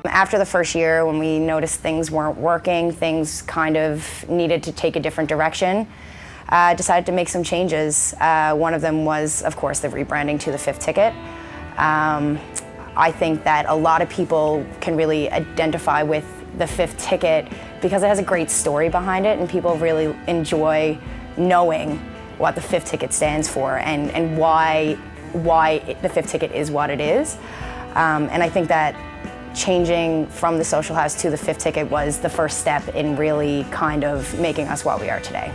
After the first year, when we noticed things weren't working, things kind of needed to take a different direction, decided to make some changes. One of them was, of course, the rebranding to the Fifth Ticket. I think that a lot of people can really identify with the Fifth Ticket because it has a great story behind it, and people really enjoy knowing what the Fifth Ticket stands for and why the Fifth Ticket is what it is. And I think that changing from the social house to the Fifth Ticket was the first step in really kind of making us what we are today.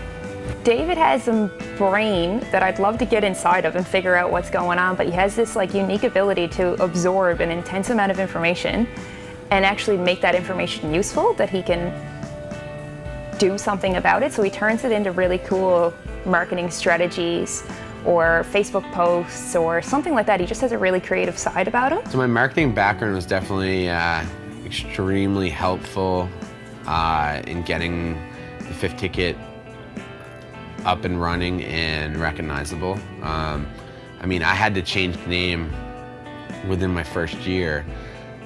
David has a brain that I'd love to get inside of and figure out what's going on, but he has this unique ability to absorb an intense amount of information and actually make that information useful, that he can do something about it. So he turns it into really cool marketing strategies or Facebook posts or something like that. He just has a really creative side about him. So my marketing background was definitely extremely helpful in getting the Fifth Ticket up and running and recognizable. I mean, I had to change the name within my first year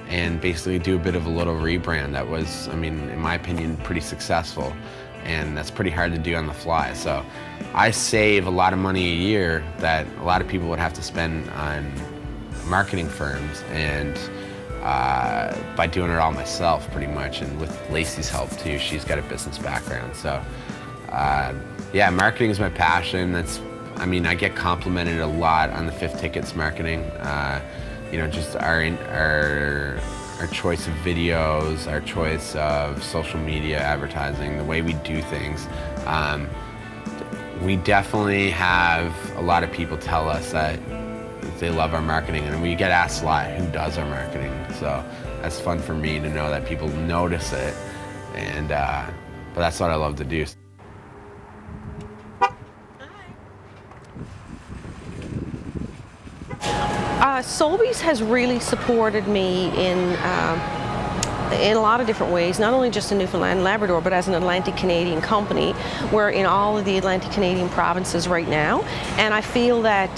and basically do a bit of a little rebrand that was, I mean, in my opinion, pretty successful. And that's pretty hard to do on the fly. So I save a lot of money a year that a lot of people would have to spend on marketing firms, and by doing it all myself pretty much, and with Lacey's help too. She's got a business background. So yeah, marketing is my passion. I mean, I get complimented a lot on the Fifth Ticket's marketing. You know, just our choice of videos, our choice of social media advertising, the way we do things. We definitely have a lot of people tell us that they love our marketing, and we get asked a lot, who does our marketing? So that's fun for me to know that people notice it, and but that's what I love to do. Sobeys has really supported me in a lot of different ways, not only just in Newfoundland and Labrador, but as an Atlantic Canadian company. We're in all of the Atlantic Canadian provinces right now, and I feel that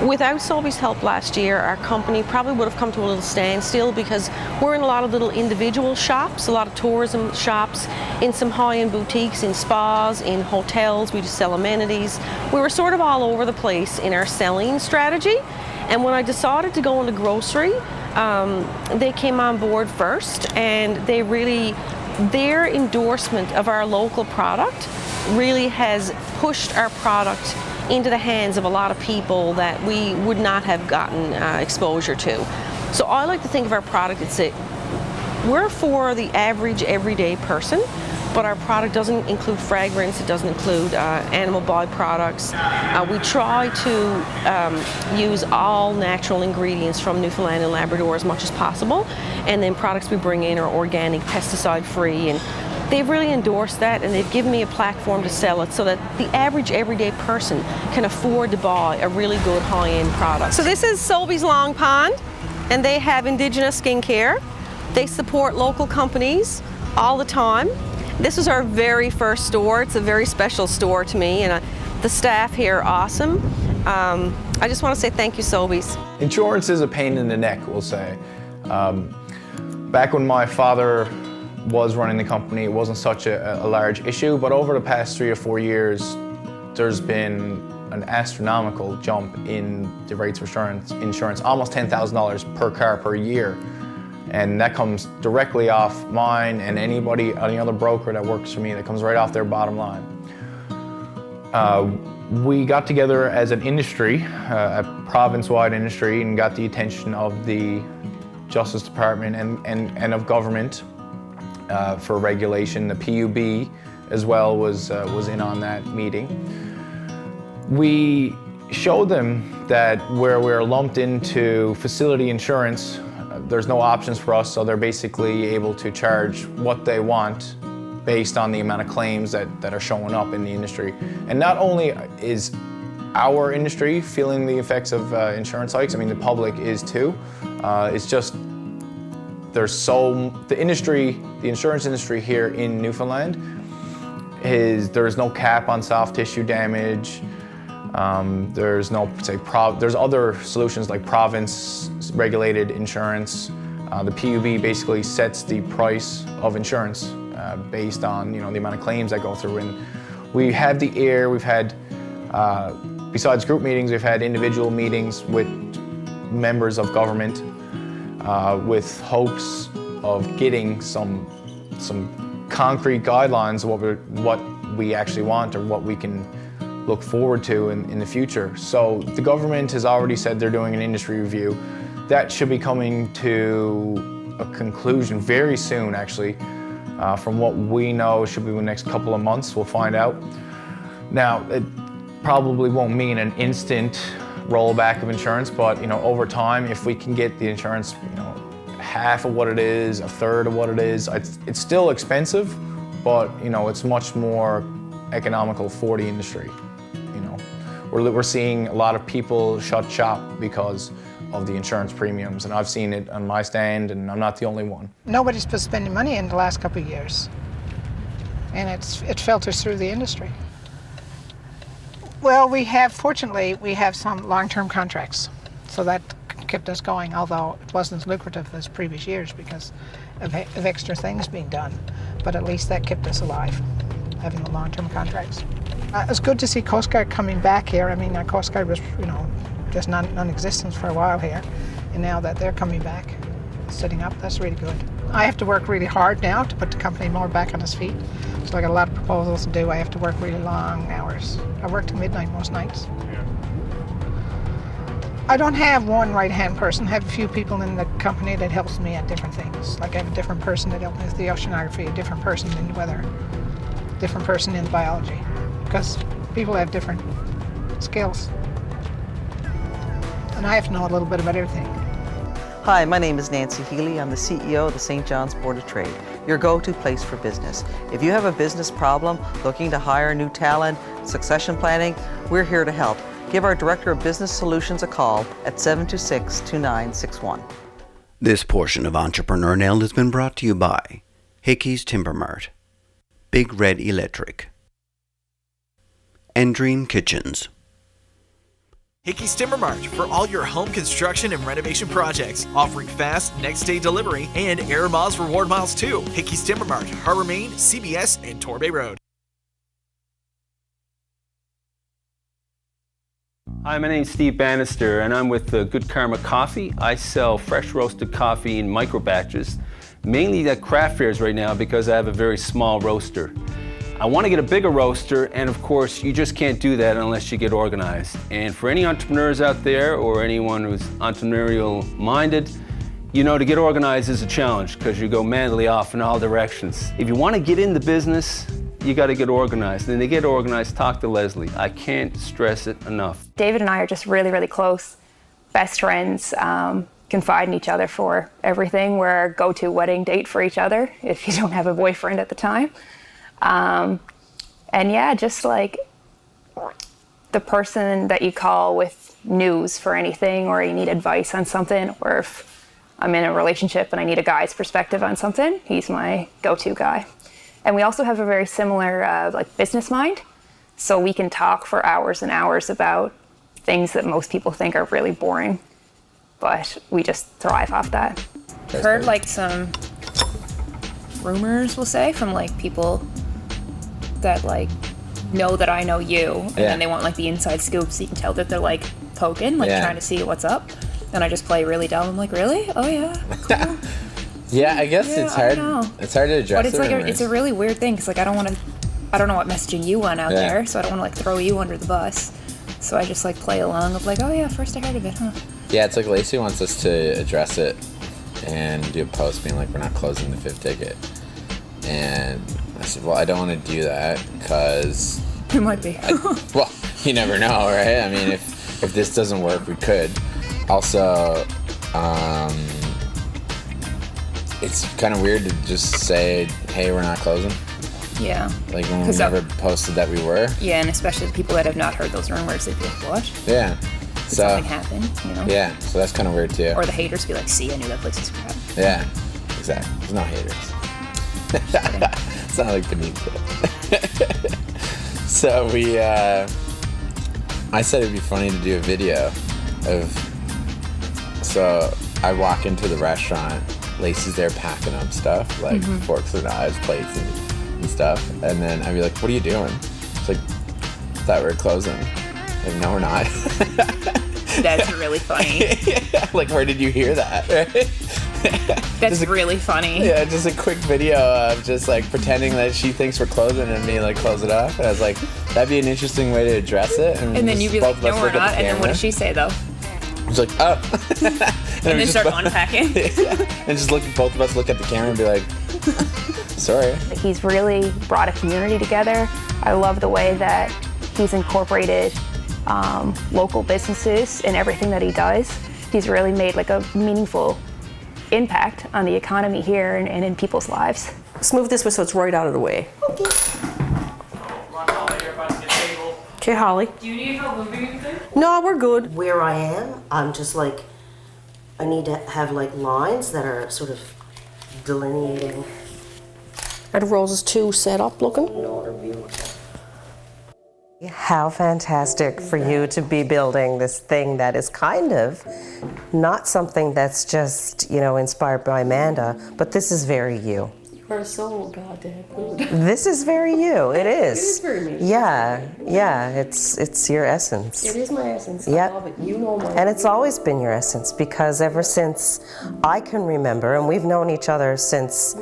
without Sobeys' help last year, our company probably would have come to a little standstill, because we're in a lot of little individual shops, a lot of tourism shops, in some high-end boutiques, in spas, in hotels. We just sell amenities. We were sort of all over the place in our selling strategy. And when I decided to go into grocery, they came on board first, and their endorsement of our local product really has pushed our product into the hands of a lot of people that we would not have gotten exposure to. So I like to think of our product, we're for the average everyday person, but our product doesn't include fragrance, it doesn't include animal byproducts. We try to use all natural ingredients from Newfoundland and Labrador as much as possible, and then products we bring in are organic, pesticide-free, and they've really endorsed that, and they've given me a platform to sell it so that the average everyday person can afford to buy a really good high-end product. So this is Sobeys Long Pond, and they have Indigena skincare. They support local companies all the time. This is our very first store. It's a very special store to me, and the staff here are awesome. I just want to say thank you, Sobeys. Insurance is a pain in the neck, we'll say. Back when my father was running the company, it wasn't such a large issue, but over the past 3 or 4 years, there's been an astronomical jump in the rates of insurance, almost $10,000 per car per year. And that comes directly off mine and any other broker that works for me. That comes right off their bottom line. We got together as an industry, a province-wide industry, and got the attention of the Justice Department and of government for regulation. The PUB as well was in on that meeting. We showed them that where we're lumped into facility insurance, there's no options for us, so they're basically able to charge what they want based on the amount of claims that are showing up in the industry. And not only is our industry feeling the effects of insurance hikes, I mean the public is too. It's just the insurance industry here in Newfoundland there's no cap on soft tissue damage. There's no, there's other solutions like province regulated insurance. The PUB basically sets the price of insurance based on, the amount of claims that go through. And we have the air, we've had, besides group meetings, we've had individual meetings with members of government with hopes of getting some concrete guidelines of what we actually want or what we can look forward to in the future. So the government has already said they're doing an industry review. That should be coming to a conclusion very soon, actually. From what we know, it should be the next couple of months, we'll find out. Now, it probably won't mean an instant rollback of insurance, but over time, if we can get the insurance, half of what it is, a third of what it is, it's still expensive, but it's much more economical for the industry. We're seeing a lot of people shut shop because of the insurance premiums, and I've seen it on my stand, and I'm not the only one. Nobody's been spending money in the last couple of years, and it filters through the industry. Well, fortunately, we have some long-term contracts, so that kept us going, although it wasn't as lucrative as previous years because of extra things being done, but at least that kept us alive, having the long-term contracts. It's good to see Coast Guard coming back here. I mean, our Coast Guard was, just non-existent for a while here, and now that they're coming back, setting up, that's really good. I have to work really hard now to put the company more back on its feet, so I got a lot of proposals to do. I have to work really long hours. I work till midnight most nights. I don't have one right-hand person. I have a few people in the company that helps me at different things. Like I have a different person that helps me with the oceanography, a different person in the weather, a different person in biology, because people have different skills. And I have to know a little bit about everything. Hi, my name is Nancy Healy. I'm the CEO of the St. John's Board of Trade, your go-to place for business. If you have a business problem, looking to hire new talent, succession planning, we're here to help. Give our Director of Business Solutions a call at 726-2961. This portion of Entrepreneur Nailed has been brought to you by Hickey's Timber Mart, Big Red Electric, and Dream Kitchens. Hickey's Timber Mart for all your home construction and renovation projects, offering fast next-day delivery and Air Miles Reward Miles too. Hickey's Timber Mart, Harbor Main, CBS, and Torbay Road. Hi, my name's Steve Bannister, and I'm with Good Karma Coffee. I sell fresh roasted coffee in micro batches, mainly at craft fairs right now because I have a very small roaster. I want to get a bigger roaster, and of course, you just can't do that unless you get organized. And for any entrepreneurs out there or anyone who's entrepreneurial minded, to get organized is a challenge because you go madly off in all directions. If you want to get in the business, you got to get organized. And to get organized, talk to Leslie. I can't stress it enough. David and I are just really, really close, best friends, confide in each other for everything. We're our go-to wedding date for each other if you don't have a boyfriend at the time. And yeah, just like the person that you call with news for anything, or you need advice on something, or if I'm in a relationship and I need a guy's perspective on something, he's my go-to guy. And we also have a very similar business mind, so we can talk for hours and hours about things that most people think are really boring, but we just thrive off that. I've heard some rumors, we'll say, from people that know that I know you, and then they want the inside scoop, so you can tell that they're poking, trying to see what's up. And I don't really dumb. I'm like, really? Oh yeah, cool. Yeah, I guess it's hard. It's hard to address. But it's it's a really weird thing because I don't know what messaging you want out there, so I don't want to throw you under the bus. So I just play along of oh yeah, first I heard of it, huh? Yeah, it's Lacey wants us to address it and do a post being we're not closing the fifth ticket. And I said, well, I don't want to do that because it might be. Well, you never know, right? I mean, if this doesn't work, we could. Also, it's kind of weird to just say, hey, we're not closing. Yeah. When we never posted that we were. Yeah, and especially the people that have not heard those rumors, they'd be what? Yeah. Did something happen, Yeah, so that's kind of weird too. Or the haters be see, I knew that place was crap. Yeah, exactly. There's no haters. It's not beneath it. So I said it'd be funny to do a video of, so I walk into the restaurant Lacey's there packing up stuff, like forks and knives, plates and stuff. And then I'd be like, what are you doing? It's like, thought we were closing. Like, no, we're not. That's really funny. Like, where did you hear that? That's really funny. Yeah, just a quick video of just like pretending that she thinks we're closing and me like close it off. And I was like, that'd be an interesting way to address it. And then just you'd be both like, of us no, we're look at not. the And then what camera. does she say though? She's like, oh. And then start unpacking. And just look, both of us look at the camera and be like, sorry. He's really brought a community together. I love the way that he's incorporated local businesses in everything that he does. He's really made like a meaningful impact on the economy here and in people's lives. Let's move this way so it's right out of the way. Okay, Holly. Do you need help moving anything? No, we're good. Where I am, I'm just like, I need to have like lines that are sort of delineating. Are the roses too set up looking? No, they're beautiful. How fantastic for you to be building this thing that is kind of not something that's just, you know, inspired by Amanda, but this is very you. You are so goddamn good. This is very you. It is. It is very me. Yeah. It's your essence. It is my essence. Yep. I love it. You know my And it's always been your essence because ever since I can remember, and we've known each other since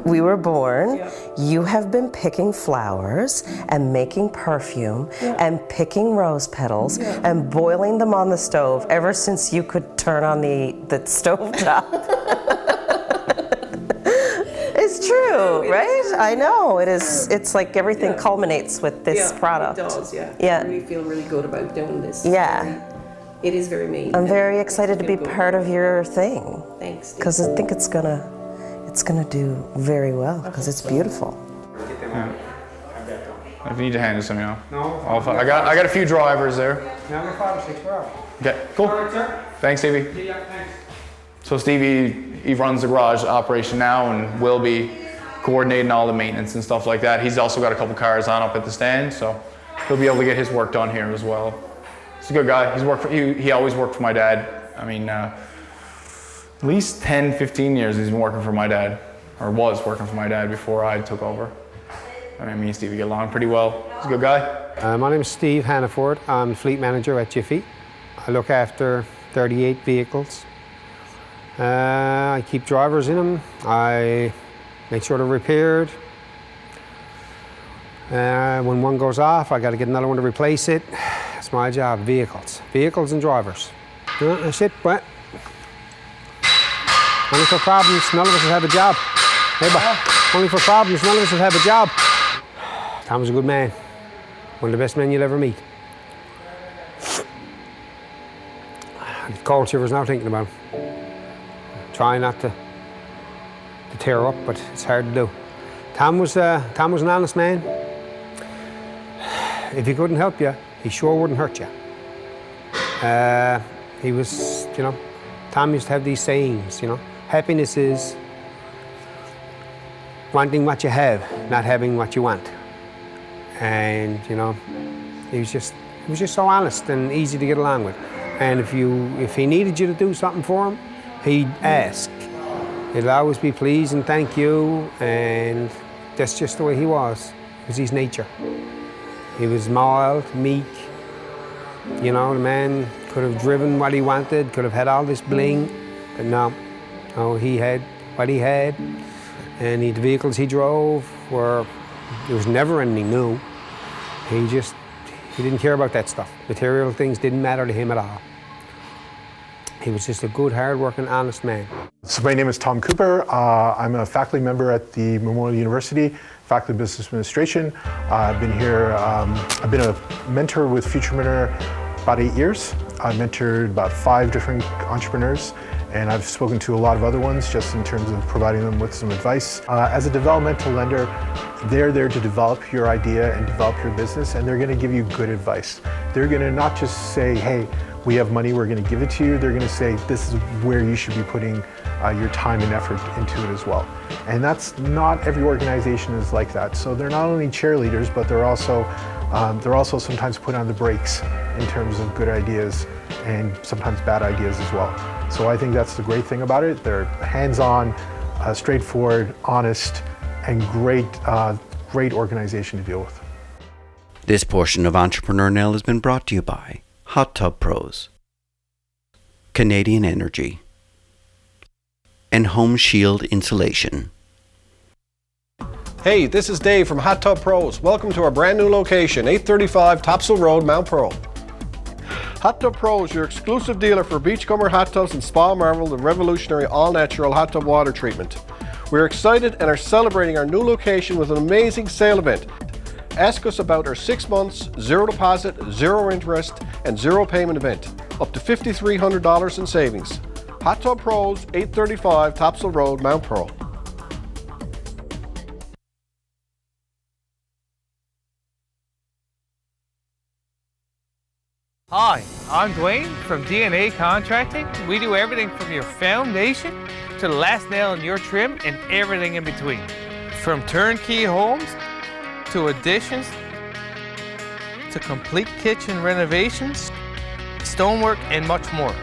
we were born, Yep. you have been picking flowers and making perfume and picking rose petals and boiling them on the stove ever since you could turn on the stove top. It's true, right? I know. It is. It's like everything culminates with this product. It does, yeah. Yeah. I really feel really good about doing this. Yeah. It is very me. I'm very excited to be part of your thing. Thanks. Because I think it's gonna do very well because it's beautiful. If you need to hand this to me, I got a few drivers there. Now we're 5 or 6 per hour. Okay, cool. All right, sir. Thanks, Stevie. Yeah, thanks. So Stevie, he runs the garage operation now and will be coordinating all the maintenance and stuff like that. He's also got a couple cars on up at the stand, so he'll be able to get his work done here as well. He's a good guy. He always worked for my dad. I mean, at least 10, 15 years he's been working for my dad, or was working for my dad before I took over. I mean, me and Stevie get along pretty well. He's a good guy. My name is Steve Hannaford. I'm fleet manager at Jiffy. I look after 38 vehicles. I keep drivers in them. I make sure they're repaired. When one goes off, I got to get another one to replace it. That's my job, vehicles and drivers. That's it, but only for problems, none of us will have a job. Hey, but only for problems, none of us will have a job. Tom was a good man. One of the best men you'll ever meet. I get cold shivers now thinking about him. Try not to tear up, but it's hard to do. Tom was an honest man. If he couldn't help you, he sure wouldn't hurt you. He was, you know, Tom used to have these sayings, you know, happiness is wanting what you have, not having what you want. And, you know, he was just so honest and easy to get along with. And if he needed you to do something for him, he'd ask. He'd always be pleased and thank you, and that's just the way he was. It was his nature. He was mild, meek. You know, the man could have driven what he wanted, could have had all this bling, but no, he had what he had, and the vehicles he drove there was never anything new. He didn't care about that stuff. Material things didn't matter to him at all. He was just a good, hard-working, honest man. So my name is Tom Cooper. I'm a faculty member at the Memorial University, Faculty of Business Administration. I've been here, I've been a mentor with FutureMinter about 8 years. I've mentored about 5 different entrepreneurs, and I've spoken to a lot of other ones just in terms of providing them with some advice. As a developmental lender, they're there to develop your idea and develop your business, and they're going to give you good advice. They're going to not just say, hey, we have money, we're going to give it to you. They're going to say, this is where you should be putting your time and effort into it as well. And that's not every organization is like that. So they're not only cheerleaders, but they're also sometimes put on the brakes in terms of good ideas and sometimes bad ideas as well. So I think that's the great thing about it. They're hands-on, straightforward, honest, and great organization to deal with. This portion of Entrepreneur Nell has been brought to you by Hot Tub Pros, Canadian Energy, and Home Shield Insulation. Hey, this is Dave from Hot Tub Pros. Welcome to our brand new location, 835 Topsail Road, Mount Pearl. Hot Tub Pros, your exclusive dealer for beachcomber hot tubs and Spa Marvel, the revolutionary all-natural hot tub water treatment. We're excited and are celebrating our new location with an amazing sale event. Ask us about our 6 months, 0 deposit, 0 interest, and 0 payment event. Up to $5,300 in savings. Hot Tub Pros, 835 Topsail Road, Mount Pearl. Hi, I'm Dwayne from DNA Contracting. We do everything from your foundation to the last nail in your trim and everything in between. From turnkey homes to additions to complete kitchen renovations, stonework, and much more.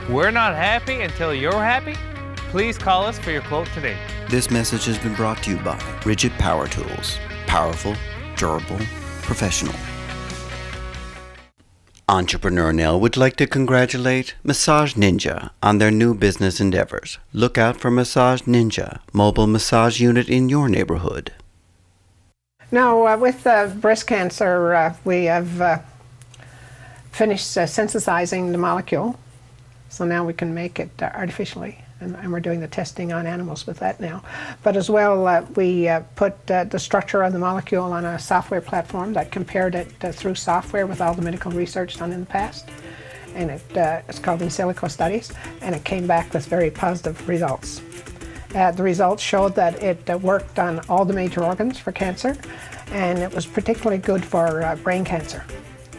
We're not happy until you're happy. Please call us for your quote today. This message has been brought to you by Rigid Power Tools. Powerful, durable, professional. Entrepreneur Nell would like to congratulate Massage Ninja on their new business endeavors. Look out for Massage Ninja, mobile massage unit in your neighborhood. Now, with breast cancer, we have finished synthesizing the molecule, so now we can make it artificially, and we're doing the testing on animals with that now. But as well, we put the structure of the molecule on a software platform that compared it through software with all the medical research done in the past, and it's called in silico studies, and it came back with very positive results. The results showed that it worked on all the major organs for cancer, and it was particularly good for brain cancer.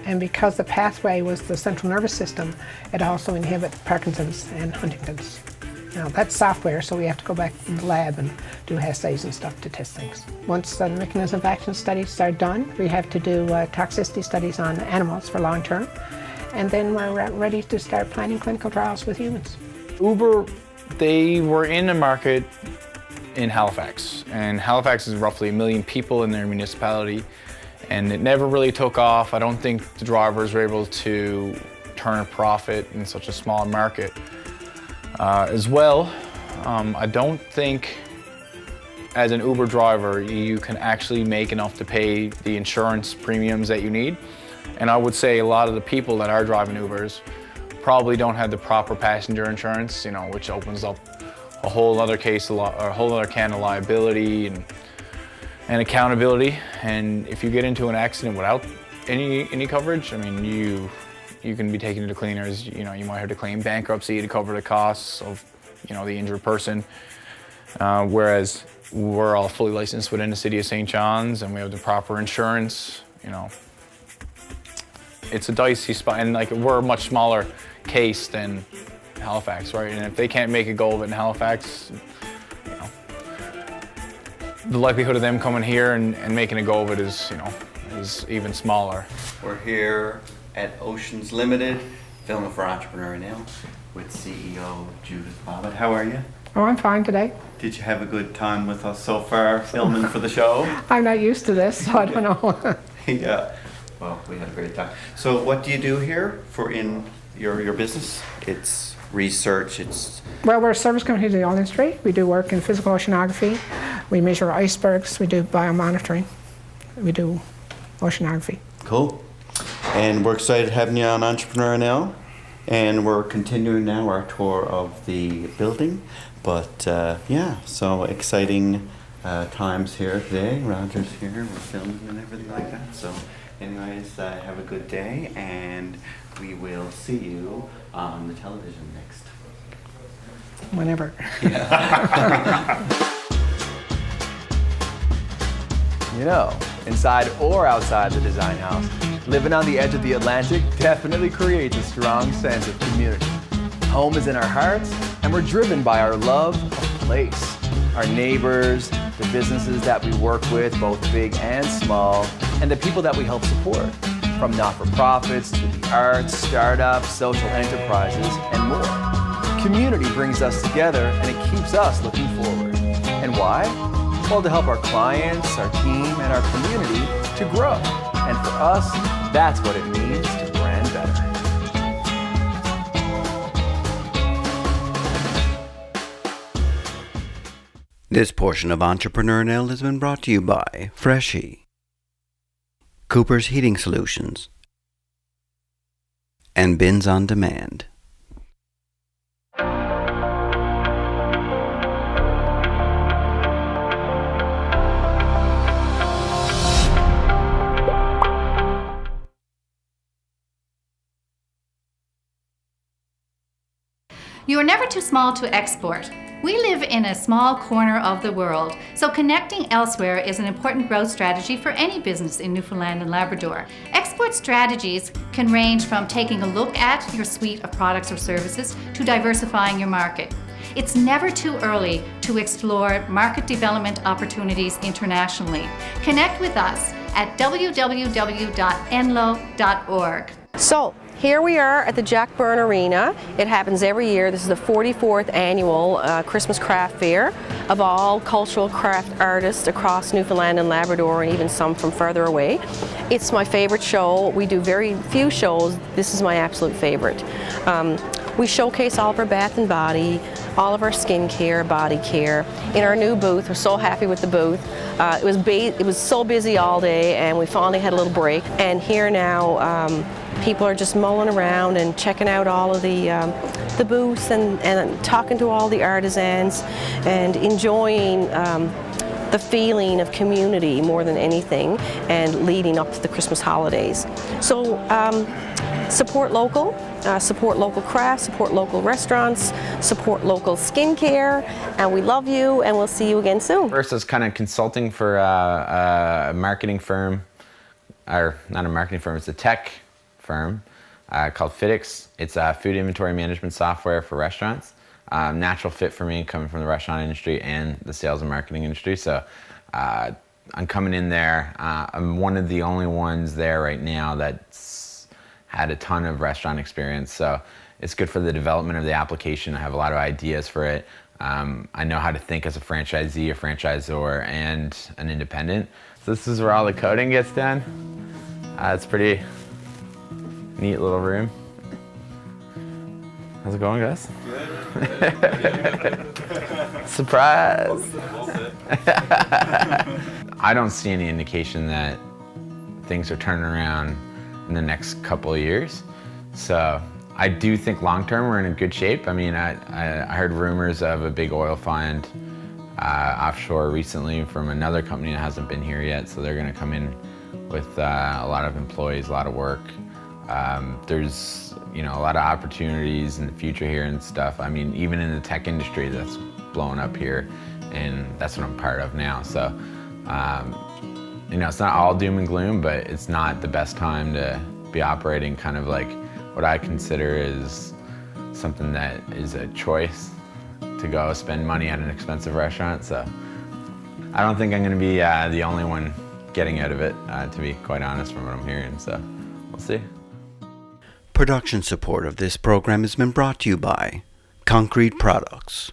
And because the pathway was the central nervous system, it also inhibits Parkinson's and Huntington's. Now that's software, so we have to go back to the lab and do assays and stuff to test things. Once the mechanism of action studies are done, we have to do toxicity studies on animals for long term, and then we're ready to start planning clinical trials with humans. Uber, they were in the market in Halifax, and Halifax is roughly 1 million people in their municipality, and it never really took off. I don't think the drivers were able to turn a profit in such a small market. As well, I don't think as an Uber driver you can actually make enough to pay the insurance premiums that you need. And I would say a lot of the people that are driving Ubers probably don't have the proper passenger insurance, you know, which opens up a whole other case, or a whole other can of liability and accountability. And if you get into an accident without any coverage, I mean, you can be taken to cleaners. You know, you might have to claim bankruptcy to cover the costs of, you know, the injured person. Whereas we're all fully licensed within the city of St. John's, and we have the proper insurance. You know, it's a dicey spot, and like we're a much smaller case than Halifax, right? And if they can't make a go of it in Halifax, you know, the likelihood of them coming here and making a go of it is, you know, is even smaller. We're here at Oceans Limited, filming for Entrepreneur Nell with CEO Judith Bobbitt. How are you? Oh, I'm fine today. Did you have a good time with us so far, filming for the show? I'm not used to this, so I don't know. Yeah. Well, we had a great time. So what do you do here for in your business? It's research, it's... Well, we're a service company to the oil industry. We do work in physical oceanography. We measure icebergs. We do biomonitoring. We do oceanography. Cool. And we're excited having you on Entrepreneur Nell. And we're continuing now our tour of the building. But yeah, so exciting times here today. Roger's here, we're filming and everything like that. So anyways, have a good day, and we will see you on the television next. Whenever. You know, inside or outside the design house, living on the edge of the Atlantic definitely creates a strong sense of community. Home is in our hearts, and we're driven by our love of place. Our neighbors, the businesses that we work with, both big and small, and the people that we help support. from not-for-profits to the arts, startups, social enterprises, and more. Community brings us together and it keeps us looking forward. And why? Well, to help our clients, our team, and our community to grow. And for us, that's what it means to brand better. This portion of Entrepreneur Now has been brought to you by Freshie, Cooper's Heating Solutions, and Bins on Demand. You are never too small to export. We live in a small corner of the world, so connecting elsewhere is an important growth strategy for any business in Newfoundland and Labrador. Export strategies can range from taking a look at your suite of products or services to diversifying your market. It's never too early to explore market development opportunities internationally. Connect with us at www.enlo.org. So, here we are at the Jack Byrne Arena. It happens every year. This is the 44th annual Christmas Craft Fair of all cultural craft artists across Newfoundland and Labrador, and even some from further away. It's my favorite show. We do very few shows. This is my absolute favorite. We showcase all of our bath and body, all of our skincare, body care. In our new booth, we're so happy with the booth. It was so busy all day, and we finally had a little break. And here now, people are just mulling around and checking out all of the booths and talking to all the artisans and enjoying the feeling of community more than anything, and leading up to the Christmas holidays. So support local crafts, support local restaurants, support local skincare, and we love you, and we'll see you again soon. First, I was kind of consulting for a marketing firm, or not a marketing firm, it's a tech firm called Fitix. It's a food inventory management software for restaurants. Natural fit for me, coming from the restaurant industry and the sales and marketing industry. So I'm coming in there. I'm one of the only ones there right now that's had a ton of restaurant experience. So it's good for the development of the application. I have a lot of ideas for it. I know how to think as a franchisee, a franchisor, and an independent. So this is where all the coding gets done. It's pretty neat little room. How's it going, guys? Good. Surprise. I don't see any indication that things are turning around in the next couple of years. So I do think long term we're in a good shape. I mean, I heard rumors of a big oil find offshore recently from another company that hasn't been here yet. So they're gonna come in with a lot of employees, a lot of work. There's a lot of opportunities in the future here and stuff. I mean, even in the tech industry that's blowing up here, and that's what I'm part of now. So, it's not all doom and gloom, but it's not the best time to be operating kind of like what I consider is something that is a choice to go spend money at an expensive restaurant. So I don't think I'm gonna be the only one getting out of it, to be quite honest, from what I'm hearing. So we'll see. Production support of this program has been brought to you by Concrete Products.